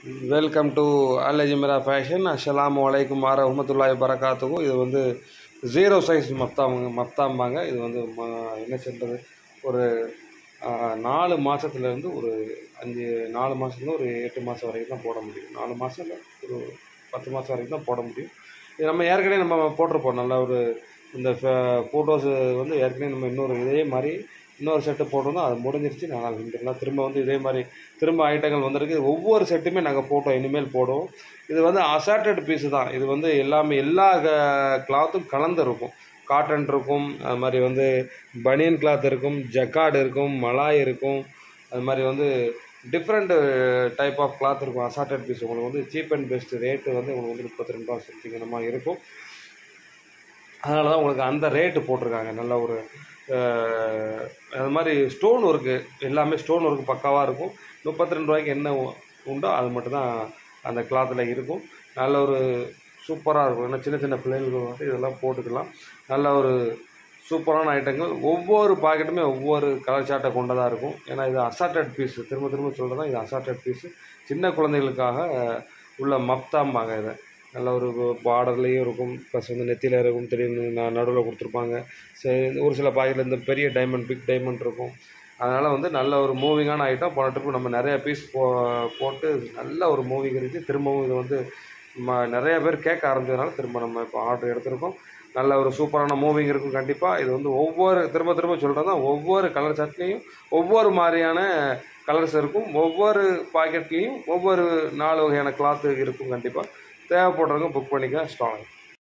Welcome to Al Ajmera fashion. அஸ்ஸலாமு அலைக்கும் வரஹ்மத்துல்லாஹி வபரகாத்துஹு. இது வந்து ஜீரோ சைஸ் மஃப்தாம்பாங்க. இது வந்து என்ன சொல்கிறது, ஒரு 4 மாதத்துலேருந்து ஒரு 4 மாதத்துலேருந்து ஒரு 8 மாதம் வரைக்கும் தான் போட முடியும். 4 மாதம் இல்லை, ஒரு 10 மாதம் வரைக்கும் தான் போட முடியும். இது நம்ம ஏற்கனவே நம்ம போட்டிருப்போம். நல்ல ஒரு இந்த ஃபோட்டோஸு வந்து ஏற்கனவே நம்ம இதே மாதிரி இன்னொரு செட்டு போட்டிருந்தோம். அது முடிஞ்சிருச்சு. நல்லா அல்ஹம்துலில்லாஹ் திரும்ப வந்து இதே மாதிரி திரும்ப ஐட்டங்கள் வந்திருக்கு. ஒவ்வொரு செட்டுமே நாங்கள் ஃபோட்டோ இனிமேல் போடுவோம். இது வந்து அசார்டட் பீஸு தான். இது வந்து எல்லா கிளாத்தும் கலந்து இருக்கும். காட்டன் இருக்கும், அது மாதிரி வந்து பனியன் கிளாத் இருக்கும், ஜக்கார்டு இருக்கும், மலாய் இருக்கும், அது மாதிரி வந்து டிஃப்ரெண்ட் டைப் ஆஃப் கிளாத் இருக்கும். அசார்டட் பீஸ் உங்களுக்கு வந்து சீப் அண்ட் பெஸ்ட் ரேட்டு வந்து உங்களுக்கு வந்து 32 ரூபா சம்திங் அந்த மாதிரி இருக்கும். அதனால தான் உங்களுக்கு அந்த ரேட்டு போட்டிருக்காங்க. நல்ல ஒரு அது மாதிரி ஸ்டோன் ஒர்க்கு, எல்லாமே ஸ்டோன் ஒர்க்கு பக்காவாக இருக்கும். 32 ரூபாய்க்கு என்ன உண்டோ அது மட்டும்தான் அந்த கிளாத்தில் இருக்கும். நல்ல ஒரு சூப்பராக இருக்கும். ஏன்னா சின்ன சின்ன பிள்ளைகளுக்கு வந்து இதெல்லாம் போட்டுக்கலாம். நல்ல ஒரு சூப்பரான ஐட்டங்கள். ஒவ்வொரு பாக்கெட்டுமே ஒவ்வொரு கலர் சார்ட்டை கொண்டதாக இருக்கும். ஏன்னா இது அசார்டட் பீஸு, திரும்ப திரும்ப சொல்கிறது தான், இது அசார்டட் பீஸு. சின்ன குழந்தைகளுக்காக உள்ள மஃப்தாம்பாங்க இதை. நல்ல ஒரு பார்டர்லேயும் இருக்கும், ப்ளஸ் வந்து நெத்தியில் இருக்கும், திடீர்னு நடுவில் கொடுத்துருப்பாங்க. சரி, ஒரு சில பாக்கெட்டில் இந்த பெரிய டைமண்ட், பிக் டைமண்ட் இருக்கும். அதனால் வந்து நல்ல ஒரு மூவிங்கான ஐட்டம். போன ட்ரிப்பு நம்ம நிறைய பீஸ் போட்டு நல்ல ஒரு மூவிங் இருந்துச்சு. திரும்பவும் இது வந்து நிறைய பேர் கேட்க ஆரம்பிச்சதுனால திரும்ப நம்ம இப்போ ஆர்டர் எடுத்திருக்கோம். நல்ல ஒரு சூப்பரான மூவிங் இருக்கும் கண்டிப்பாக. இது வந்து திரும்ப திரும்ப சொல்கிறது தான், ஒவ்வொரு கலர் சார்ட்லேயும் ஒவ்வொரு மாதிரியான கலர்ஸ் இருக்கும். ஒவ்வொரு பாக்கெட்லேயும் ஒவ்வொரு 4 வகையான கிளாத்து இருக்கும். கண்டிப்பாக தேவைப்படுறவங்க புக் பண்ணிக்க. ஸ்டாக்.